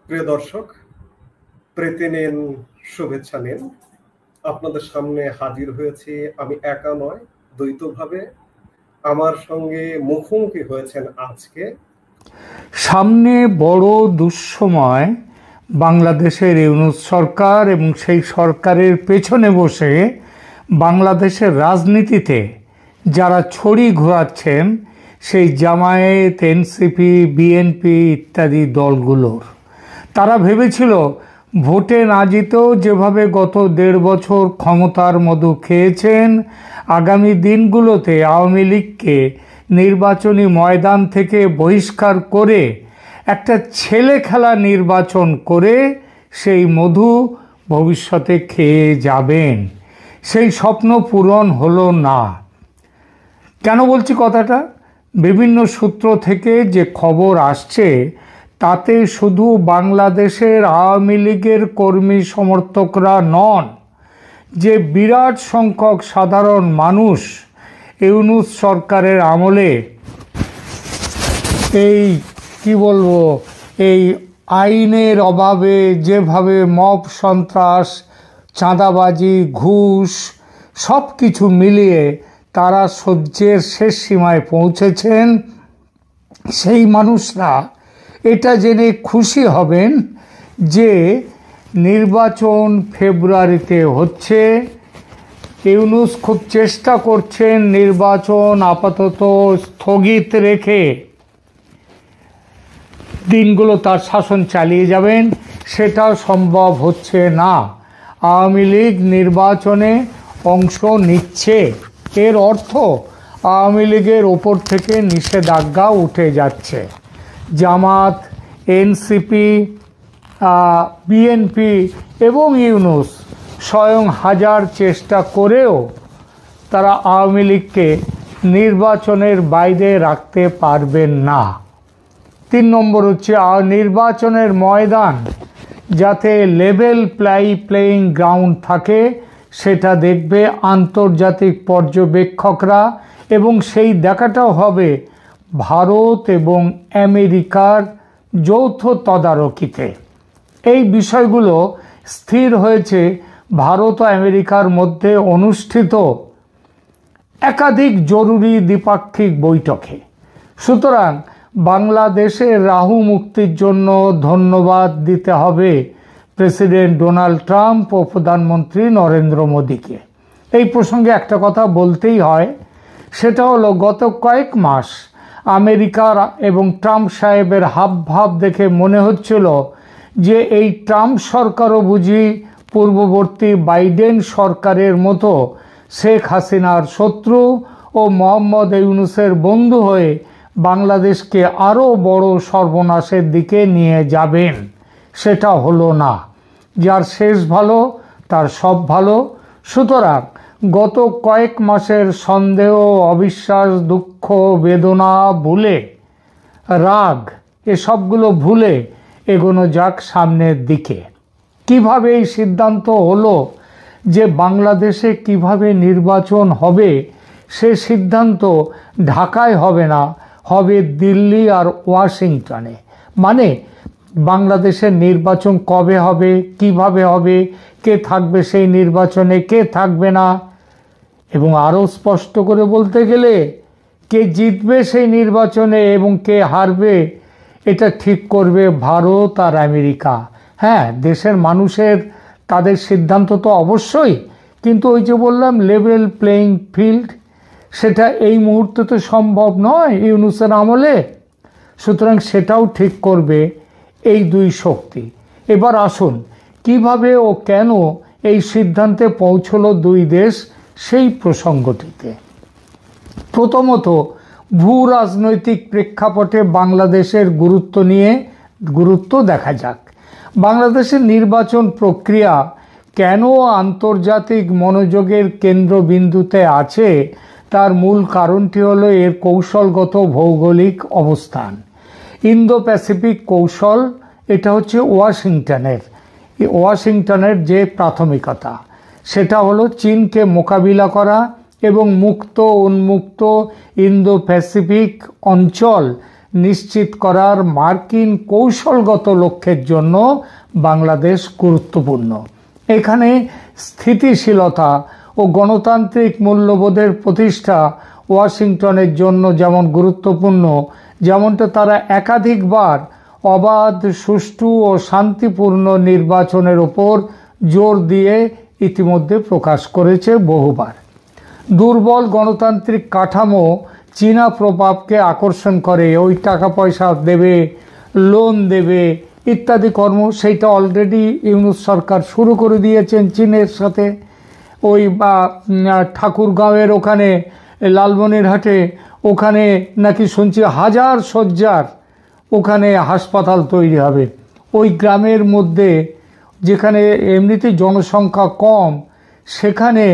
প্রিয় দর্শক, প্রীতি নিন, শুভেচ্ছা নিন। আপনাদের সামনে হাজির হয়েছি আমি একা নয়, দ্বৈতভাবে। আমার সঙ্গে মুখোমুখি হয়েছেন আজকে সামনে বড় দুঃসময় বাংলাদেশের ইউনূস সরকার এবং সেই সরকারের পেছনে বসে বাংলাদেশের রাজনীতিতে যারা ছড়ি ঘোরাচ্ছেন সেই জামায়াত, এনসিপি, বিএনপি ইত্যাদি দলগুলোর। তারা ভেবেছিল ভোটে না জিতেও যেভাবে গত 1.5 বছর ক্ষমতার মধু খেয়েছেন, আগামী দিনগুলোতে আওয়ামী লীগকে নির্বাচনী ময়দান থেকে বহিষ্কার করে একটা ছেলে খেলা নির্বাচন করে সেই মধু ভবিষ্যতে খেয়ে যাবেন। সেই স্বপ্ন পূরণ হলো না। কেন বলছি কথাটা? বিভিন্ন সূত্র থেকে যে খবর আসছে তাতে শুধু বাংলাদেশের আওয়ামী লীগের কর্মী সমর্থকরা নন, যে বিরাট সংখ্যক সাধারণ মানুষ ইউনূস সরকারের আমলে এই আইনের অভাবে যেভাবে মব সন্ত্রাস, চাঁদাবাজি, ঘুষ সব কিছু মিলিয়ে তারা সহ্যের শেষ সীমায় পৌঁছেছেন, সেই মানুষরা এটা জেনে খুশি হবেন যে নির্বাচন ফেব্রুয়ারিতে হচ্ছে। ইউনূস খুব চেষ্টা করছেন নির্বাচন আপাতত স্থগিত রেখে দিনগুলো তার শাসন চালিয়ে যাবেন। সেটা সম্ভব হচ্ছে না। আওয়ামী লীগ নির্বাচনে অংশ নিচ্ছে, এর অর্থ আওয়ামী লীগের ওপর থেকে নিষেধাজ্ঞা উঠে যাচ্ছে। জামাত, এনসিপি, বিএনপি এবং ইউনূস স্বয়ং হাজার চেষ্টা করেও তারা আওয়ামী লীগকে নির্বাচনের বাইরে রাখতে পারবেন না। 3 নম্বর হচ্ছে নির্বাচনের ময়দান যাতে লেভেল প্লেয়িং গ্রাউন্ড থাকে, সেটা দেখবে আন্তর্জাতিক পর্যবেক্ষকরা, এবং সেই দেখাটাও হবে ভারত এবং আমেরিকার যৌথ তদারকিতে। এই বিষয়গুলো স্থির হয়েছে ভারত ও আমেরিকার মধ্যে অনুষ্ঠিত একাধিক জরুরি দ্বিপাক্ষিক বৈঠকে। সুতরাং বাংলাদেশের রাহু মুক্তির জন্য ধন্যবাদ দিতে হবে প্রেসিডেন্ট ডোনাল্ড ট্রাম্প ও প্রধানমন্ত্রী নরেন্দ্র মোদীকে। এই প্রসঙ্গে একটা কথা বলতেই হয়, সেটা হলো গত কয়েক মাস আমেরিকার এবং ট্রাম্প সাহেবের হাবভাব দেখে মনে হচ্ছিল যে এই ট্রাম্প সরকারও বুঝি পূর্ববর্তী বাইডেন সরকারের মতো শেখ হাসিনার শত্রু ও মোহাম্মদ ইউনূসের বন্ধু হয়ে বাংলাদেশকে আরও বড় সর্বনাশের দিকে নিয়ে যাবেন। সেটা হলো না। যার শেষ ভালো তার সব ভালো। সুতরাং গত কয়েক মাসের সন্দেহ, অবিশ্বাস, দুঃখ, বেদনা ভুলে, রাগ, এসবগুলো ভুলে এগোনো যাক সামনের দিকে। কিভাবে এই সিদ্ধান্ত হলো যে বাংলাদেশে কিভাবে নির্বাচন হবে, সে সিদ্ধান্ত ঢাকায় হবে না, হবে দিল্লি আর ওয়াশিংটনে। মানে বাংলাদেশের নির্বাচন কবে হবে, কিভাবে হবে, কে থাকবে সেই নির্বাচনে, কে থাকবে না, এবং আরও স্পষ্ট করে বলতে গেলে কে জিতবে সেই নির্বাচনে এবং কে হারবে এটা ঠিক করবে ভারত আর আমেরিকা। হ্যাঁ, দেশের মানুষের তাদের সিদ্ধান্ত তো অবশ্যই, কিন্তু ওই যে বললাম লেভেল প্লেয়িং ফিল্ড, সেটা এই মুহূর্তে তো সম্ভব নয় ইউনূসের আমলে। সুতরাং সেটাও ঠিক করবে এই দুই শক্তি। এবার আসুন কিভাবে ও কেন এই সিদ্ধান্তে পৌঁছলো দুই দেশ, সেই প্রসঙ্গটিতে। প্রথমত, ভূ রাজনৈতিক প্রেক্ষাপটে বাংলাদেশের গুরুত্ব দেখা যাক। বাংলাদেশের নির্বাচন প্রক্রিয়া কেন আন্তর্জাতিক মনোযোগের কেন্দ্রবিন্দুতে আছে, তার মূল কারণটি হলো এর কৌশলগত ভৌগোলিক অবস্থান। ইন্দো প্যাসিফিক কৌশল, এটা হচ্ছে ওয়াশিংটনের যে প্রাথমিকতা, সেটা হলো চীনকে মোকাবিলা করা এবং মুক্ত উন্মুক্ত ইন্দো প্যাসিফিক অঞ্চল নিশ্চিত করার মার্কিন কৌশলগত লক্ষ্যের জন্য বাংলাদেশ গুরুত্বপূর্ণ। এখানে স্থিতিশীলতা ও গণতান্ত্রিক মূল্যবোধের প্রতিষ্ঠা ওয়াশিংটনের জন্য যেমন গুরুত্বপূর্ণ, যেমনটা তারা একাধিকবার অবাধ, সুষ্ঠু ও শান্তিপূর্ণ নির্বাচনের উপর জোর দিয়ে ইতিমধ্যে প্রকাশ করেছে বহুবার। দুর্বল গণতান্ত্রিক কাঠামো চীনা প্রভাবকে আকর্ষণ করে, ওই টাকা পয়সা দেবে, লোন দেবে ইত্যাদি কর্ম, সেইটা অলরেডি ইউনূস সরকার শুরু করে দিয়েছেন চীনের সাথে। ওই ঠাকুরগাঁওয়ের ওখানে লালমনিরহাটে ওখানে নাকি শুনছি 1000 শয্যার ওখানে হাসপাতাল তৈরি হবে। ওই গ্রামের মধ্যে যেখানে এমনিতে জনসংখ্যা কম, সেখানে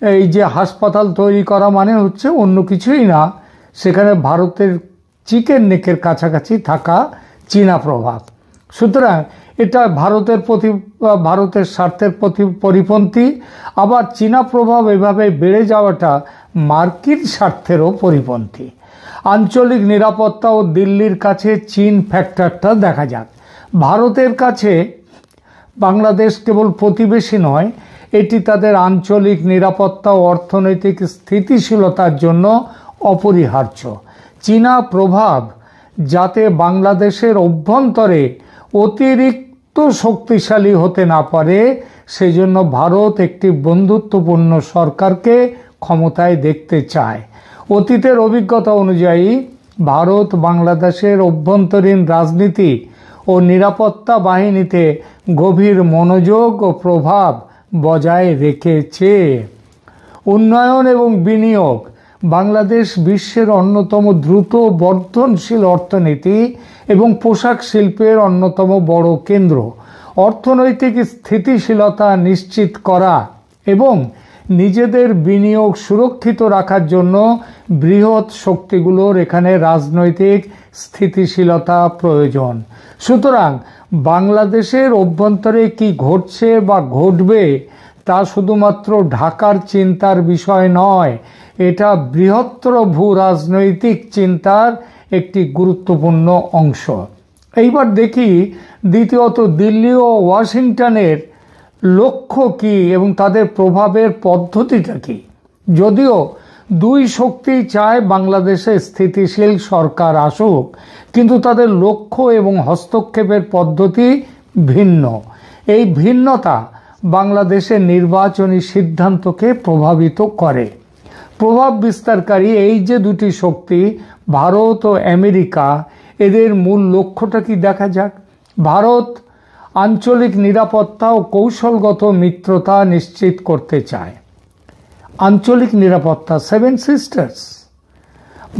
এই যে হাসপাতাল তৈরি করা মানে হচ্ছে অন্য কিছুই না, সেখানে ভারতের চিকেন নেকের কাছাকাছি থাকা চীনা প্রভাব। সুতরাং এটা ভারতের স্বার্থের পরিপন্থী। আবার চীনা প্রভাব এভাবে বেড়ে যাওয়াটা মার্কিন স্বার্থেরও পরিপন্থী। আঞ্চলিক নিরাপত্তা ও দিল্লির কাছে চীন ফ্যাক্টরটা দেখা যাক। ভারতের কাছে বাংলাদেশ কেবল প্রতিবেশী নয়, এটি তাদের আঞ্চলিক নিরাপত্তা ও অর্থনৈতিক স্থিতিশীলতার জন্য অপরিহার্য। চীনা প্রভাব যাতে বাংলাদেশের অভ্যন্তরে অতিরিক্ত শক্তিশালী হতে না পারে, সেজন্য ভারত একটি বন্ধুত্বপূর্ণ সরকারকে ক্ষমতায় দেখতে চায়। অতীতের অভিজ্ঞতা অনুযায়ী ভারত বাংলাদেশের অভ্যন্তরীণ রাজনীতি ও নিরাপত্তা বাহিনীতে গভীর মনোযোগ ও প্রভাব বজায় রেখেছে। উন্নয়ন এবং বিনিয়োগ। বাংলাদেশ বিশ্বের অন্যতম দ্রুত বর্ধনশীল অর্থনীতি এবং পোশাক শিল্পের অন্যতম বড় কেন্দ্র। অর্থনৈতিক স্থিতিশীলতা নিশ্চিত করা এবং নিজেদের বিনিয়োগ সুরক্ষিত রাখার জন্য বৃহৎ শক্তিগুলোর এখানে রাজনৈতিক স্থিতিশীলতা প্রয়োজন। সুতরাং বাংলাদেশের অভ্যন্তরে কি ঘটছে বা ঘটবে তা শুধুমাত্র ঢাকার চিন্তার বিষয় নয়, এটা বৃহত্তর ভূ রাজনৈতিক চিন্তার একটি গুরুত্বপূর্ণ অংশ। এইবার দেখি দ্বিতীয়ত দিল্লি ও ওয়াশিংটনের লক্ষ্য কি এবং তাদের প্রভাবের পদ্ধতিটা কি। যদিও দুই শক্তি চায় বাংলাদেশে স্থিতিশীল সরকার আসুক, কিন্তু তাদের লক্ষ্য এবং হস্তক্ষেপের পদ্ধতি ভিন্ন। এই ভিন্নতা বাংলাদেশের নির্বাচনী সিদ্ধান্তকে প্রভাবিত করে। প্রভাব বিস্তারকারী এই যে দুটি শক্তি, ভারত ও আমেরিকা, এদের মূল লক্ষ্যটা কি দেখা যাক। ভারত আঞ্চলিক নিরাপত্তা ও কৌশলগত মিত্রতা নিশ্চিত করতে চায়। আঞ্চলিক নিরাপত্তা, 7 সিস্টার্স।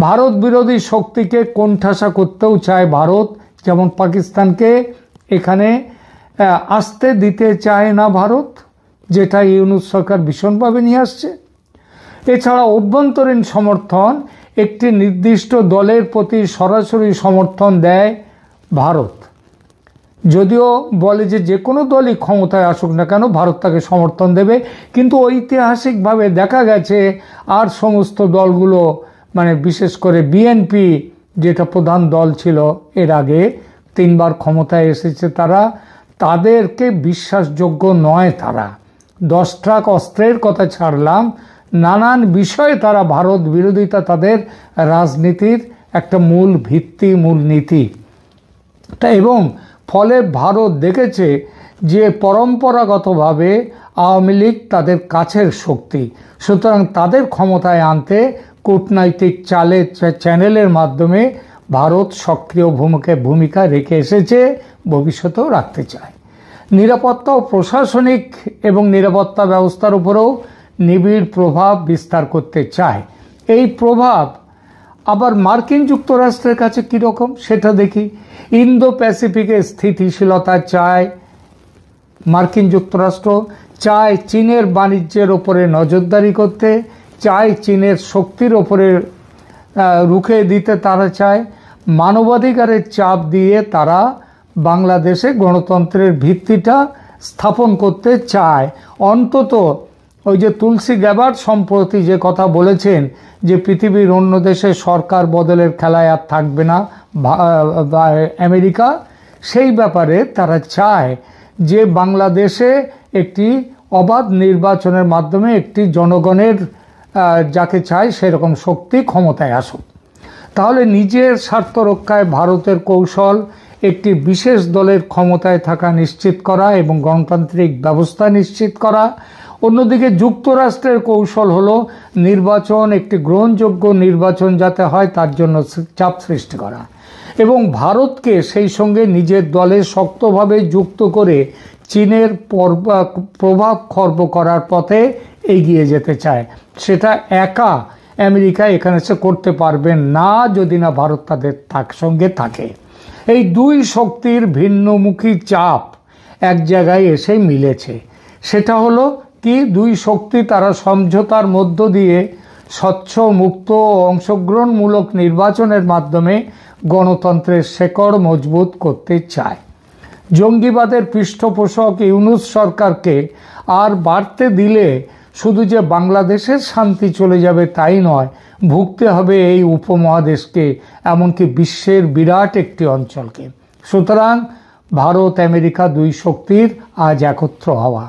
ভারত বিরোধী শক্তিকে কোণঠাসা করতেও চায় ভারত, যেমন পাকিস্তানকে এখানে আসতে দিতে চায় না ভারত, যেটা ইউনূস সরকার ভীষণভাবে নিয়ে আসছে। এছাড়া অভ্যন্তরীণ সমর্থন, একটি নির্দিষ্ট দলের প্রতি সরাসরি সমর্থন দেয় ভারত। যদিও বলে যে কোনো দলই ক্ষমতায় আসুক না কেন ভারত তাকে সমর্থন দেবে, কিন্তু ঐতিহাসিকভাবে দেখা গেছে আর সমস্ত দলগুলো, মানে বিশেষ করে বিএনপি যেটা প্রধান দল ছিল এর আগে 3 বার ক্ষমতায় এসেছে, তাদেরকে বিশ্বাসযোগ্য নয়। তারা 10 ট্রাক অস্ত্রের কথা ছাড়লাম, নানান বিষয়ে তারা ভারত বিরোধিতা তাদের রাজনীতির একটা মূল ভিত্তি, মূল নীতি। এবং ফলে ভারত দেখেছে যে পরম্পরাগতভাবে আওয়ামী লীগ তাদের কাছের শক্তি, সুতরাং তাদের ক্ষমতায় আনতে কূটনৈতিক চ্যানেলের মাধ্যমে ভারত সক্রিয় ভূমিকা রেখে এসেছে, ভবিষ্যতেও রাখতে চায়। নিরাপত্তা ও প্রশাসনিক এবং নিরাপত্তা ব্যবস্থার উপরেও নিবিড় প্রভাব বিস্তার করতে চায়। এই প্রভাব আবার মার্কিন যুক্তরাষ্ট্রের কাছে কীরকম সেটা দেখি। ইন্দো প্যাসিফিকে স্থিতিশীলতা চায় মার্কিন যুক্তরাষ্ট্র, চায় চীনের বাণিজ্যের ওপরে নজরদারি করতে, চায় চীনের শক্তির ওপরে রুখে দিতে তারা চায়। মানবাধিকারের চাপ দিয়ে তারা বাংলাদেশে গণতন্ত্রের ভিত্তিটা স্থাপন করতে চায়। অন্তত ওই যে তুলসী গ্যাবার্ড সম্প্রতি যে কথা বলেছেন যে পৃথিবীর অন্য দেশে সরকার বদলের খেলায় আর থাকবে না আমেরিকা, সেই ব্যাপারে তারা চায় যে বাংলাদেশে একটি অবাধ নির্বাচনের মাধ্যমে একটি জনগণের যাকে চায় সেরকম শক্তি ক্ষমতায় আসুক। তাহলে নিজের স্বার্থ রক্ষায় ভারতের কৌশল একটি বিশেষ দলের ক্ষমতায় থাকা নিশ্চিত করা এবং গণতান্ত্রিক ব্যবস্থা নিশ্চিত করা। অন্যদিকে যুক্তরাষ্ট্রের কৌশল হলো নির্বাচন, একটি গ্রহণযোগ্য নির্বাচন যাতে হয় তার জন্য চাপ সৃষ্টি করা এবং ভারতকে সেই সঙ্গে নিজের দলে শক্তভাবে যুক্ত করে চীনের প্রভাব খর্ব করার পথে এগিয়ে যেতে চায়। সেটা একা আমেরিকা এখানে সে করতে পারবেন না যদি না ভারত তাদের সঙ্গে থাকে। এই দুই শক্তির ভিন্নমুখী চাপ এক জায়গায় এসে মিলেছে। সেটা হলো কি, দুই শক্তি তারা সমঝোতার মধ্য দিয়ে স্বচ্ছ, মুক্ত ও অংশগ্রহণমূলক নির্বাচনের মাধ্যমে গণতন্ত্রের শেকড় মজবুত করতে চায়। জঙ্গিবাদের পৃষ্ঠপোষক ইউনূস সরকারকে আর বাড়তে দিলে শুধু যে বাংলাদেশের শান্তি চলে যাবে তাই নয়, ভুগতে হবে এই উপমহাদেশকে, এমনকি বিশ্বের বিরাট একটি অঞ্চলকে। সুতরাং ভারত আমেরিকা দুই শক্তির আজ একত্র হওয়া।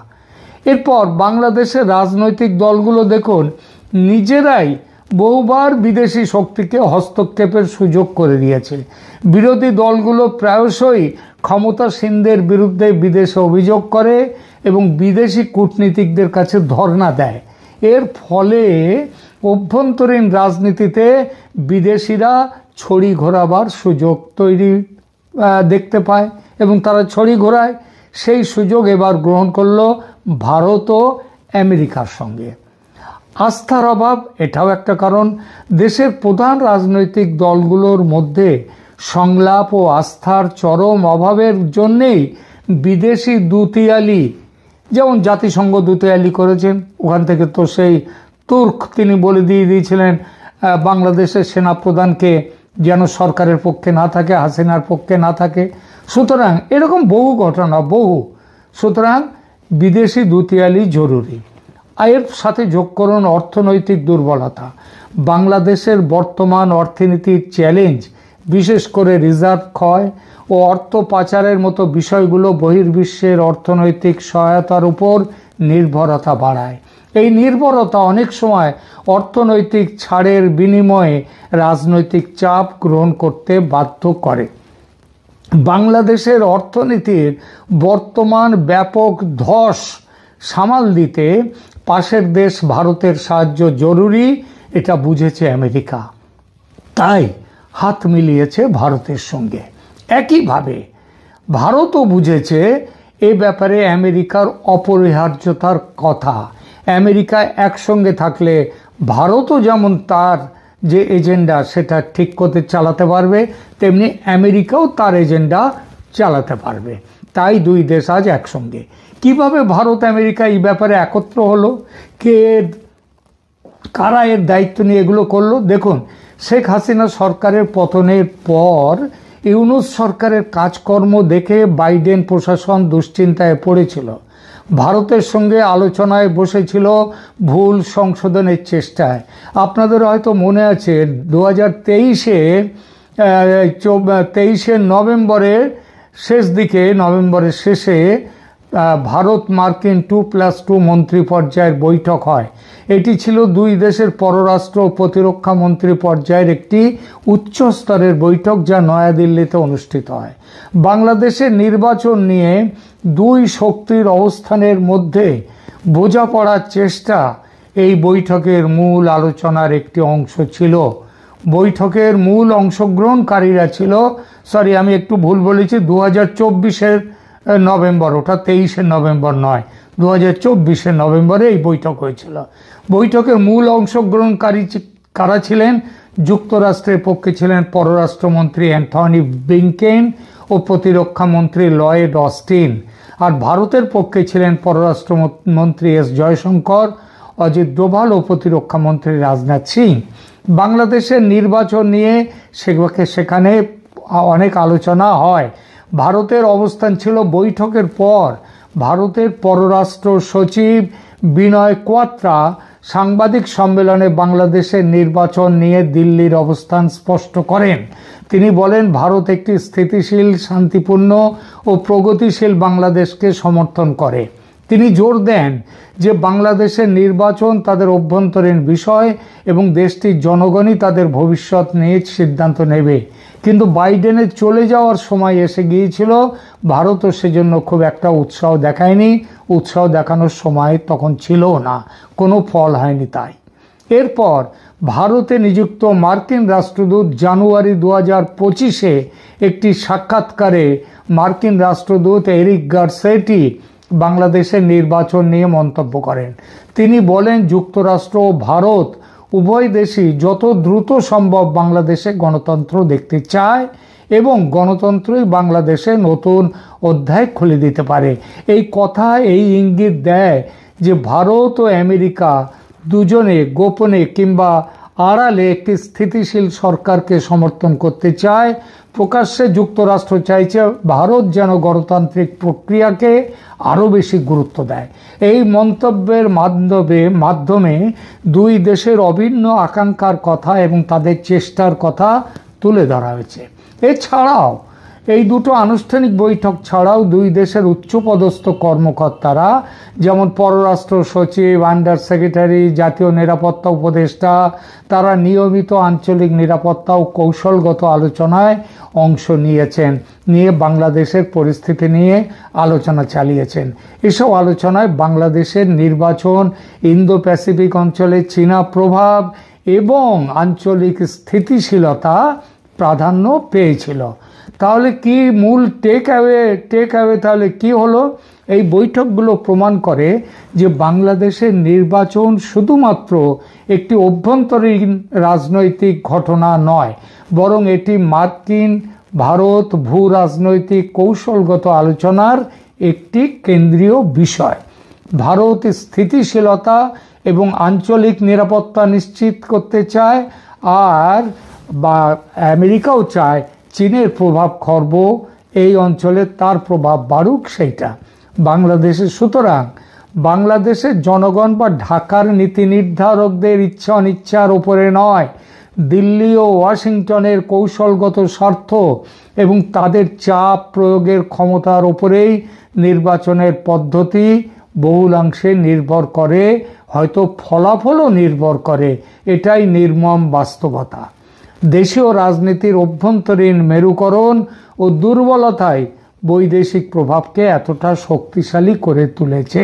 এরপর বাংলাদেশের রাজনৈতিক দলগুলো দেখুন নিজেরাই বহুবার বিদেশি শক্তিকে হস্তক্ষেপের সুযোগ করে দিয়েছে। বিরোধী দলগুলো প্রায়শই ক্ষমতাসীনদের বিরুদ্ধে বিদেশে অভিযোগ করে এবং বিদেশি কূটনীতিকদের কাছে ধর্ণা দেয়। এর ফলে অভ্যন্তরীণ রাজনীতিতে বিদেশিরা ছড়ি ঘোরাবার সুযোগ দেখতে পায় এবং তারা ছড়ি ঘোরায়। সেই সুযোগ এবার গ্রহণ করলো ভারত ও আমেরিকার সঙ্গে। আস্থার অভাব এটাও একটা কারণ। দেশের প্রধান রাজনৈতিক দলগুলোর মধ্যে সংলাপ ও আস্থার চরম অভাবের জন্যেই বিদেশি দুতিয়ালি, যেমন জাতিসংঘ দুতিয়ালি করেছেন, ওখান থেকে তো সেই তুর্ক তিনি বলে দিয়েছিলেন বাংলাদেশের সেনাপ্রধানকে যেন সরকারের পক্ষে না থাকে, হাসিনার পক্ষে না থাকে। সুতরাং এরকম বহু ঘটনা, সুতরাং বিদেশি দুতিয়ালি জরুরি। এর সাথে যোগ করুন অর্থনৈতিক দুর্বলতা। বাংলাদেশের বর্তমান অর্থনীতির চ্যালেঞ্জ, বিশেষ করে রিজার্ভ ক্ষয় ও অর্থ পাচারের মতো বিষয়গুলো বহির্বিশ্বের অর্থনৈতিক সহায়তার উপর নির্ভরতা বাড়ায়। এই নির্ভরতা অনেক সময় অর্থনৈতিক ছাড়ের বিনিময়ে রাজনৈতিক চাপ গ্রহণ করতে বাধ্য করে। বাংলাদেশের অর্থনীতির বর্তমান ব্যাপক ধস সামাল দিতে পাশের দেশ ভারতের সাহায্য জরুরি, এটা বুঝেছে আমেরিকা, তাই হাত মিলিয়েছে ভারতের সঙ্গে। একইভাবে ভারতও বুঝেছে এ ব্যাপারে আমেরিকার অপরিহার্যতার কথা। আমেরিকা একসঙ্গে থাকলে ভারতও যেমন তার যে এজেন্ডা সেটা ঠিক করতে চালাতে পারবে, তেমনি আমেরিকাও তার এজেন্ডা চালাতে পারবে। তাই দুই দেশ আজ একসঙ্গে। কিভাবে ভারত আমেরিকা এই ব্যাপারে একত্র হলো, কারা এর দায়িত্ব নিয়ে এগুলো করলো? দেখুন, শেখ হাসিনা সরকারের পতনের পর ইউনূস সরকারের কাজকর্ম দেখে বাইডেন প্রশাসন দুশ্চিন্তায় পড়েছিল। ভারতের সঙ্গে আলোচনায় বসেছিল ভুল সংশোধনের চেষ্টায়। আপনাদের হয়তো মনে আছে 2023 নভেম্বরের শেষ দিকে, নভেম্বরের শেষে ভারত মার্কিন 2+2 মন্ত্রী পর্যায়ের বৈঠক হয়। এটি ছিল দুই দেশের পররাষ্ট্র ও প্রতিরক্ষা মন্ত্রী পর্যায়ের একটি উচ্চ স্তরের বৈঠক, যা নয়াদিল্লিতে অনুষ্ঠিত হয়। বাংলাদেশের নির্বাচন নিয়ে দুই শক্তির অবস্থানের মধ্যে বোঝাপড়ার চেষ্টা এই বৈঠকের মূল আলোচনার একটি অংশ ছিল। বৈঠকের মূল অংশগ্রহণকারীরা ছিল, আমি একটু ভুল বলেছি, 2024 নভেম্বর, ওটা 23 নভেম্বর নয়, 2024 নভেম্বরে এই বৈঠক হয়েছিল। বৈঠকের মূল অংশগ্রহণকারী কারা ছিলেন? যুক্তরাষ্ট্রের পক্ষে ছিলেন পররাষ্ট্রমন্ত্রী অ্যান্থনি ব্লিংকেন ও প্রতিরক্ষা মন্ত্রী লয়েড অস্টিন, আর ভারতের পক্ষে ছিলেন পররাষ্ট্রমন্ত্রী এস জয়শঙ্কর, অজিত ডোভাল ও প্রতিরক্ষা মন্ত্রী রাজনাথ সিং। বাংলাদেশের নির্বাচন নিয়ে সেখানে অনেক আলোচনা হয়। ভারতের অবস্থান ছিল বৈঠকের পর ভারতের পররাষ্ট্র সচিব বিনয় কোয়াত্রা সাংবাদিক সম্মেলনে বাংলাদেশের নির্বাচন নিয়ে দিল্লির অবস্থান স্পষ্ট করেন। তিনি বলেন, ভারত একটি স্থিতিশীল, শান্তিপূর্ণ ও প্রগতিশীল বাংলাদেশকে সমর্থন করে। তিনি জোর দেন যে বাংলাদেশের নির্বাচন তাদের অভ্যন্তরীণ বিষয় এবং দেশটির জনগণই তাদের ভবিষ্যৎ নিয়ে সিদ্ধান্ত নেবে। কিন্তু বাইডেনের চলে যাওয়ার সময় এসে গিয়েছিল, ভারতও সেজন্য খুব একটা উৎসাহ দেখায়নি। উৎসাহ দেখানোর সময় তখন ছিল না, কোনো ফল হয়নি। তাই এরপর ভারতে নিযুক্ত মার্কিন রাষ্ট্রদূত জানুয়ারি 2025-এ একটি সাক্ষাৎকারে মার্কিন রাষ্ট্রদূত এরিক গারসেটি বাংলাদেশের নির্বাচন নিয়ে মন্তব্য করেন। তিনি বলেন, যুক্তরাষ্ট্র ও ভারত উভয় দেশই যত দ্রুত সম্ভব বাংলাদেশে গণতন্ত্র দেখতে চায় এবং গণতন্ত্রই বাংলাদেশে নতুন অধ্যায় খুলে দিতে পারে। এই কথা এই ইঙ্গিত দেয় যে ভারত ও আমেরিকা দুজনে গোপনে কিংবা আড়ালে একটি স্থিতিশীল সরকারকে সমর্থন করতে চায়। প্রকাশ্যে যুক্তরাষ্ট্র চাইছে ভারত যেন গণতান্ত্রিক প্রক্রিয়াকে আরও বেশি গুরুত্ব দেয়। এই মন্তব্যের মাধ্যমে দুই দেশের অভিন্ন আকাঙ্ক্ষার কথা এবং তাদের চেষ্টার কথা তুলে ধরা হয়েছে। এছাড়াও এই দুটো আনুষ্ঠানিক বৈঠক ছাড়াও দুই দেশের উচ্চপদস্থ কর্মকর্তারা, যেমন পররাষ্ট্র সচিব, আন্ডার সেক্রেটারি, জাতীয় নিরাপত্তা উপদেষ্টা, তারা নিয়মিত আঞ্চলিক নিরাপত্তা ও কৌশলগত আলোচনায় অংশ নিয়ে বাংলাদেশের পরিস্থিতি নিয়ে আলোচনা চালিয়েছেন। এসব আলোচনায় বাংলাদেশের নির্বাচন, ইন্দো প্যাসিফিক অঞ্চলে চীনা প্রভাব এবং আঞ্চলিক স্থিতিশীলতা প্রাধান্য পেয়েছিল। তাহলে কি মূল টেক অ্যাওয়ে তাহলে কি হলো? এই বৈঠকগুলো প্রমাণ করে যে বাংলাদেশের নির্বাচন শুধুমাত্র একটি অভ্যন্তরীণ রাজনৈতিক ঘটনা নয়, বরং এটি মার্কিন ভারত ভূ রাজনৈতিক কৌশলগত আলোচনার একটি কেন্দ্রীয় বিষয়। ভারত স্থিতিশীলতা এবং আঞ্চলিক নিরাপত্তা নিশ্চিত করতে চায়, আর আমেরিকাও চায় চীনের প্রভাব খর্ব এই অঞ্চলে তার প্রভাব বাড়ুক সেইটা বাংলাদেশে। সুতরাং বাংলাদেশের জনগণ বা ঢাকার নীতি নির্ধারকদের ইচ্ছা অনিচ্ছার উপরে নয়, দিল্লি ও ওয়াশিংটনের কৌশলগত স্বার্থ এবং তাদের চাপ প্রয়োগের ক্ষমতার উপরেই নির্বাচনের পদ্ধতি বহুলাংশে নির্ভর করে, হয়তো ফলাফলও নির্ভর করে। এটাই নির্মম বাস্তবতা। দেশীয় রাজনীতির অভ্যন্তরীণ মেরুকরণ ও দুর্বলতায় বৈদেশিক প্রভাবকে এতটা শক্তিশালী করে তুলেছে।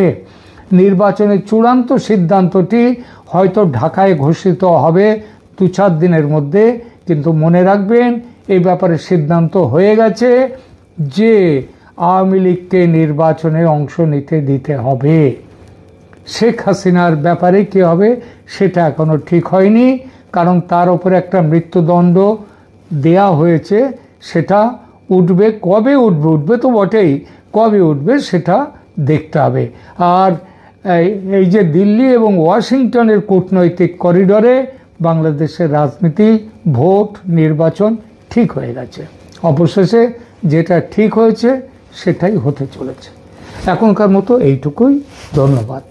নির্বাচনের চূড়ান্ত সিদ্ধান্তটি হয়তো ঢাকায় ঘোষিত হবে 2-4 দিনের মধ্যে, কিন্তু মনে রাখবেন এই ব্যাপারে সিদ্ধান্ত হয়ে গেছে যে আওয়ামী লীগকে নির্বাচনে অংশ নিতে দিতে হবে। শেখ হাসিনার ব্যাপারে কি হবে সেটা এখনো ঠিক হয়নি, কারণ তার উপরে একটা মৃত্যুদণ্ড দেয়া হয়েছে। সেটা উঠবে, কবে উঠবে তো বটেই, কবে উঠবে সেটা দেখতে হবে। আর এই যে দিল্লি এবং ওয়াশিংটনের কূটনৈতিক করিডরে বাংলাদেশের রাজনীতি, ভোট, নির্বাচন ঠিক হয়ে গেছে। অবশেষে যেটা ঠিক হয়েছে সেটাই হতে চলেছে। এখনকার মতো এইটুকুই। ধন্যবাদ।